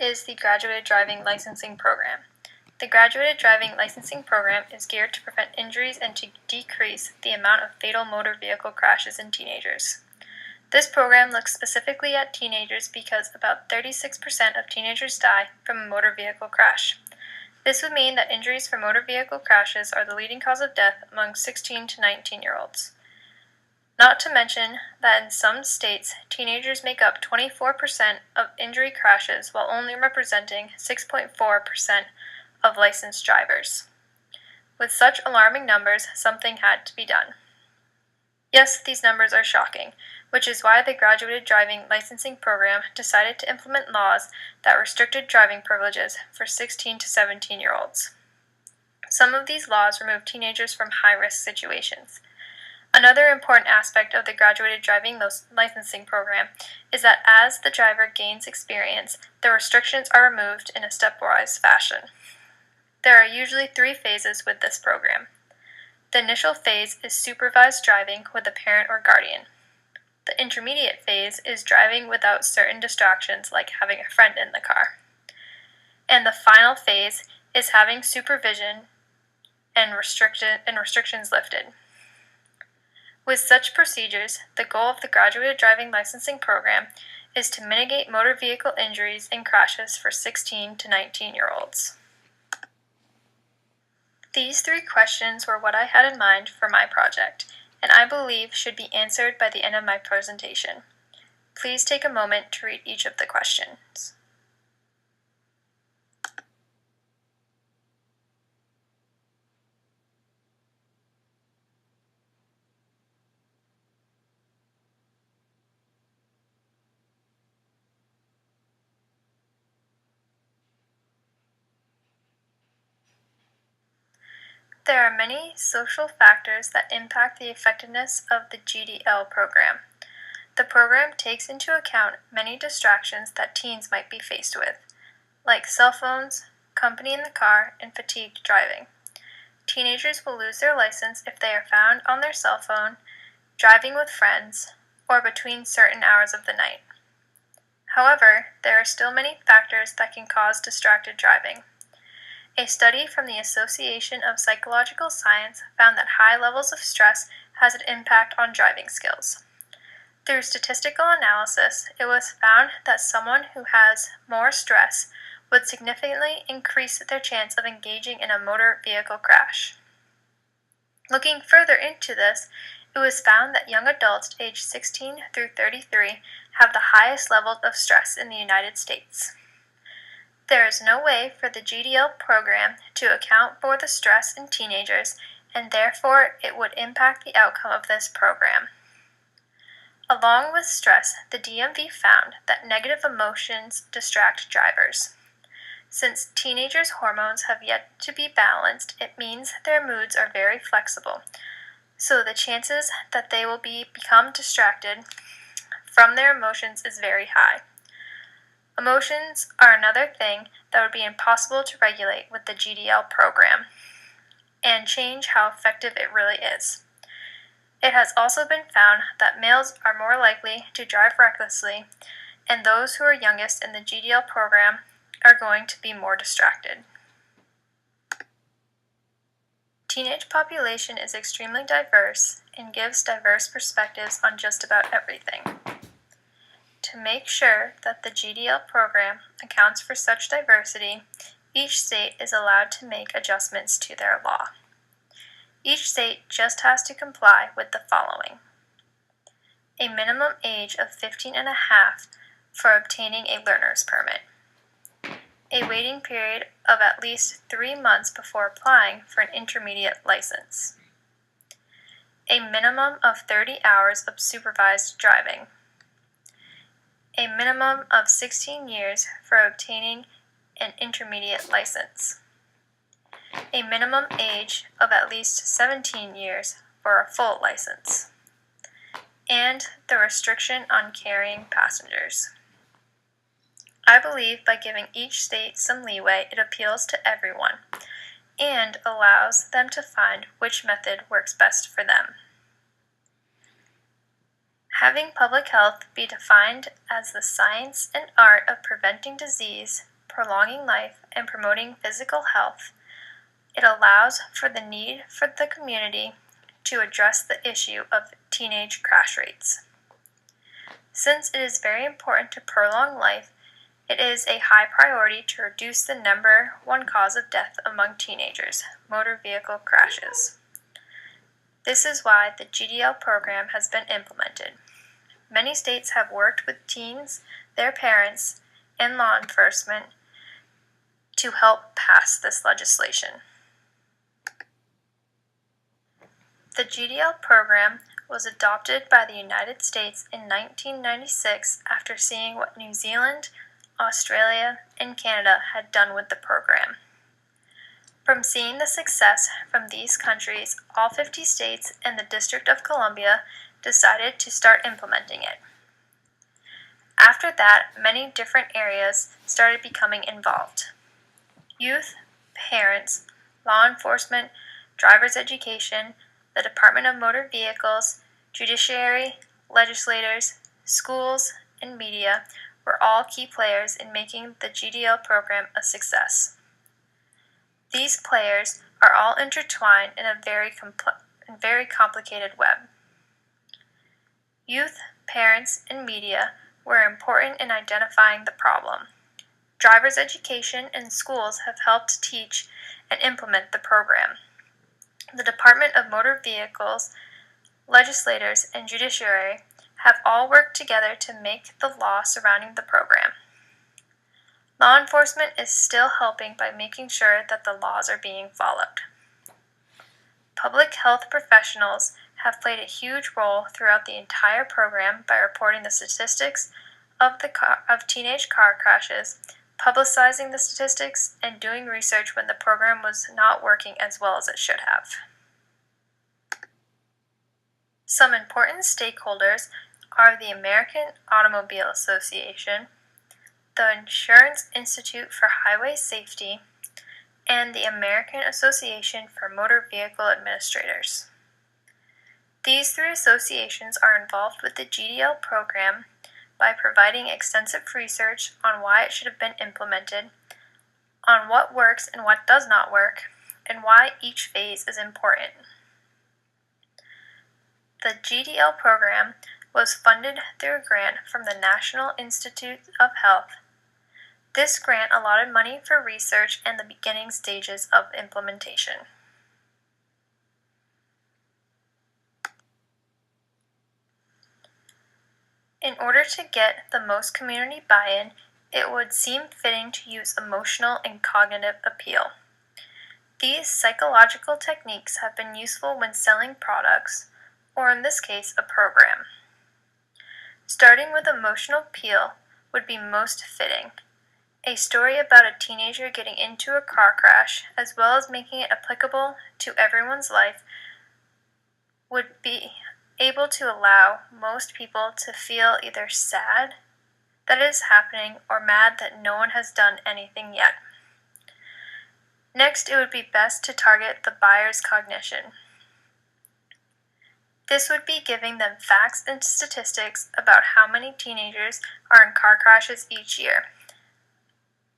is the Graduated Driving Licensing Program. The Graduated Driving Licensing Program is geared to prevent injuries and to decrease the amount of fatal motor vehicle crashes in teenagers. This program looks specifically at teenagers because about 36% of teenagers die from a motor vehicle crash. This would mean that injuries from motor vehicle crashes are the leading cause of death among 16 to 19-year-olds. Not to mention that in some states, teenagers make up 24% of injury crashes while only representing 6.4% of licensed drivers. With such alarming numbers, something had to be done. Yes, these numbers are shocking, which is why the Graduated Driving Licensing Program decided to implement laws that restricted driving privileges for 16 to 17-year-olds. Some of these laws remove teenagers from high-risk situations. Another important aspect of the Graduated Driving Licensing Program is that as the driver gains experience, the restrictions are removed in a stepwise fashion. There are usually 3 phases with this program. The initial phase is supervised driving with a parent or guardian. The intermediate phase is driving without certain distractions like having a friend in the car. And the final phase is having supervision and restrictions lifted. With such procedures, the goal of the Graduated Driving Licensing Program is to mitigate motor vehicle injuries and crashes for 16 to 19-year-olds. These 3 questions were what I had in mind for my project, and I believe should be answered by the end of my presentation. Please take a moment to read each of the questions. There are many social factors that impact the effectiveness of the GDL program. The program takes into account many distractions that teens might be faced with, like cell phones, company in the car, and fatigued driving. Teenagers will lose their license if they are found on their cell phone, driving with friends, or between certain hours of the night. However, there are still many factors that can cause distracted driving. A study from the Association of Psychological Science found that high levels of stress has an impact on driving skills. Through statistical analysis, it was found that someone who has more stress would significantly increase their chance of engaging in a motor vehicle crash. Looking further into this, it was found that young adults aged 16 through 33 have the highest levels of stress in the United States. There is no way for the GDL program to account for the stress in teenagers, and therefore it would impact the outcome of this program. Along with stress, the DMV found that negative emotions distract drivers. Since teenagers' hormones have yet to be balanced, it means their moods are very flexible, so the chances that they will become distracted from their emotions is very high. Emotions are another thing that would be impossible to regulate with the GDL program and change how effective it really is. It has also been found that males are more likely to drive recklessly, and those who are youngest in the GDL program are going to be more distracted. Teenage population is extremely diverse and gives diverse perspectives on just about everything. To make sure that the GDL program accounts for such diversity, each state is allowed to make adjustments to their law. Each state just has to comply with the following: a minimum age of 15 and a half for obtaining a learner's permit, a waiting period of at least 3 months before applying for an intermediate license, a minimum of 30 hours of supervised driving, a minimum of 16 years for obtaining an intermediate license, a minimum age of at least 17 years for a full license, and the restriction on carrying passengers. I believe by giving each state some leeway, it appeals to everyone and allows them to find which method works best for them. Having public health be defined as the science and art of preventing disease prolonging life and promoting physical health, it allows for the need for the community to address the issue of teenage crash rates. Since it is very important to prolong life, it is a high priority to reduce the number one cause of death among teenagers, motor vehicle crashes. This is why the GDL program has been implemented. Many states have worked with teens, their parents, and law enforcement to help pass this legislation. The GDL program was adopted by the United States in 1996 after seeing what New Zealand, Australia, and Canada had done with the program. From seeing the success from these countries, all 50 states and the District of Columbia decided to start implementing it. After that, many different areas started becoming involved. Youth, parents, law enforcement, driver's education, the Department of Motor Vehicles, judiciary, legislators, schools, and media were all key players in making the GDL program a success. These players are all intertwined in a very complicated web. Youth, parents, and media were important in identifying the problem. Driver's education and schools have helped teach and implement the program. The Department of Motor Vehicles, legislators, and judiciary have all worked together to make the law surrounding the program. Law enforcement is still helping by making sure that the laws are being followed. Public health professionals have played a huge role throughout the entire program by reporting the statistics of teenage car crashes, publicizing the statistics, and doing research when the program was not working as well as it should have. Some important stakeholders are the American Automobile Association, the Insurance Institute for Highway Safety, and the American Association for Motor Vehicle Administrators. These three associations are involved with the GDL program by providing extensive research on why it should have been implemented, on what works and what does not work, and why each phase is important. The GDL program was funded through a grant from the National Institute of Health. This grant allotted money for research and the beginning stages of implementation. In order to get the most community buy-in, it would seem fitting to use emotional and cognitive appeal. These psychological techniques have been useful when selling products, or in this case, a program. Starting with emotional appeal would be most fitting. A story about a teenager getting into a car crash, as well as making it applicable to everyone's life, would be able to allow most people to feel either sad that it is happening or mad that no one has done anything yet. Next, it would be best to target the buyer's cognition. This would be giving them facts and statistics about how many teenagers are in car crashes each year.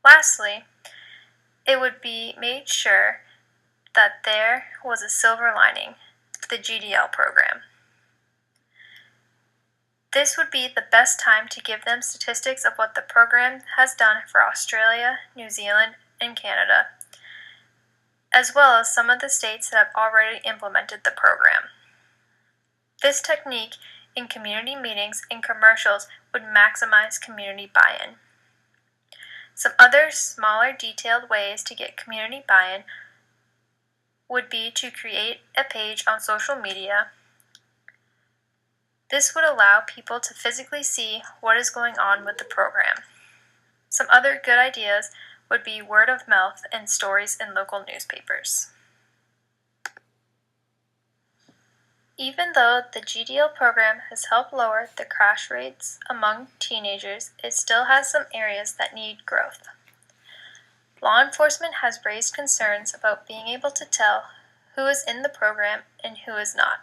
Lastly, it would be made sure that there was a silver lining, the GDL program. This would be the best time to give them statistics of what the program has done for Australia, New Zealand, and Canada, as well as some of the states that have already implemented the program. This technique in community meetings and commercials would maximize community buy-in. Some other smaller detailed ways to get community buy-in would be to create a page on social media. This would allow people to physically see what is going on with the program. Some other good ideas would be word of mouth and stories in local newspapers. Even though the GDL program has helped lower the crash rates among teenagers, it still has some areas that need growth. Law enforcement has raised concerns about being able to tell who is in the program and who is not.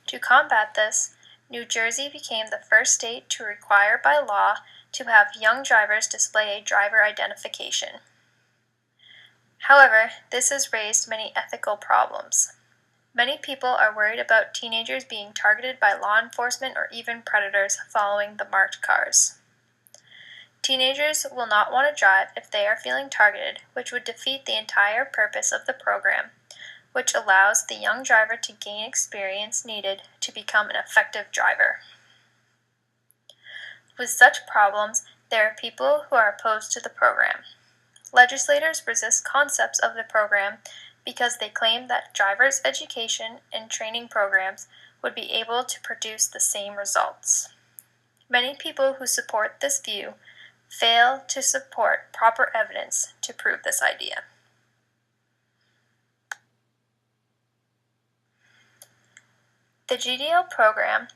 To combat this, New Jersey became the first state to require by law to have young drivers display a driver identification. However, this has raised many ethical problems. Many people are worried about teenagers being targeted by law enforcement or even predators following the marked cars. Teenagers will not want to drive if they are feeling targeted, which would defeat the entire purpose of the program, which allows the young driver to gain experience needed to become an effective driver. With such problems, there are people who are opposed to the program. Legislators resist concepts of the program because they claim that drivers' education and training programs would be able to produce the same results. Many people who support this view fail to support proper evidence to prove this idea. The GDL program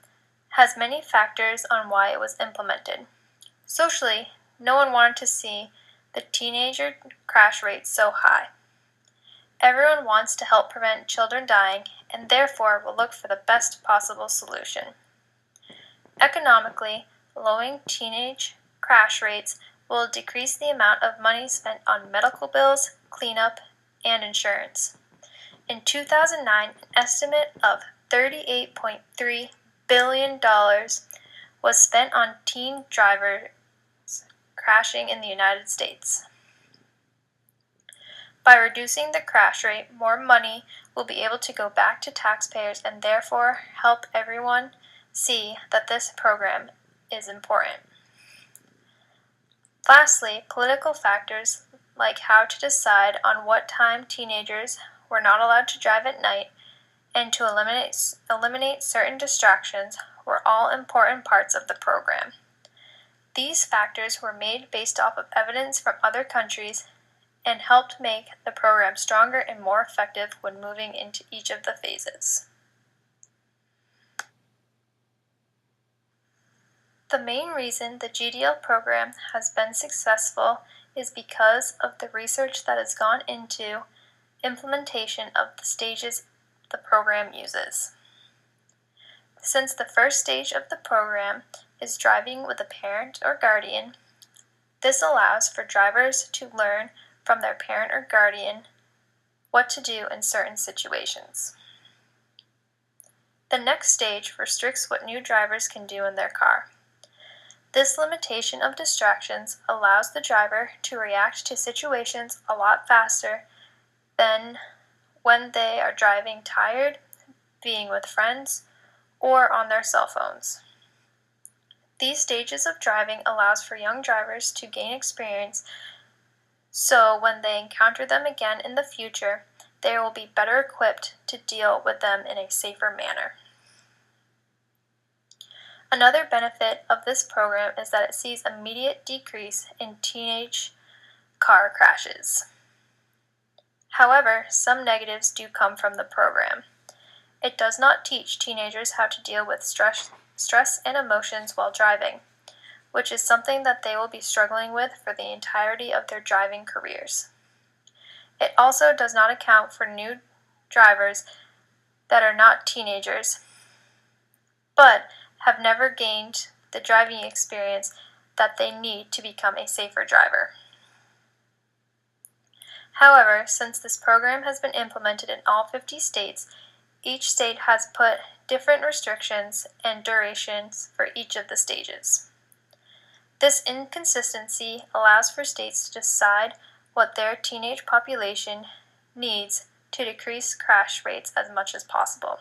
has many factors on why it was implemented. Socially, no one wanted to see the teenager crash rate so high. Everyone wants to help prevent children dying and therefore will look for the best possible solution. Economically, lowering teenage crash rates will decrease the amount of money spent on medical bills, cleanup, and insurance. In 2009, an estimate of $38.3 billion was spent on teen drivers crashing in the United States. By reducing the crash rate, more money will be able to go back to taxpayers and therefore help everyone see that this program is important. Lastly, political factors like how to decide on what time teenagers were not allowed to drive at night and to eliminate certain distractions were all important parts of the program. These factors were made based off of evidence from other countries and helped make the program stronger and more effective when moving into each of the phases. The main reason the GDL program has been successful is because of the research that has gone into implementation of the stages the program uses. Since the first stage of the program is driving with a parent or guardian, this allows for drivers to learn from their parent or guardian what to do in certain situations. The next stage restricts what new drivers can do in their car. This limitation of distractions allows the driver to react to situations a lot faster than when they are driving tired, being with friends, or on their cell phones. These stages of driving allows for young drivers to gain experience so when they encounter them again in the future, they will be better equipped to deal with them in a safer manner. Another benefit of this program is that it sees immediate decrease in teenage car crashes. However, some negatives do come from the program. It does not teach teenagers how to deal with stress and emotions while driving, which is something that they will be struggling with for the entirety of their driving careers. It also does not account for new drivers that are not teenagers, but have never gained the driving experience that they need to become a safer driver. However, since this program has been implemented in all 50 states, each state has put different restrictions and durations for each of the stages. This inconsistency allows for states to decide what their teenage population needs to decrease crash rates as much as possible.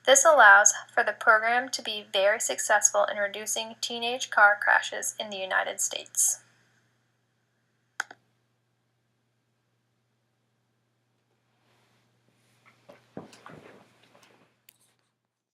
This allows for the program to be very successful in reducing teenage car crashes in the United States.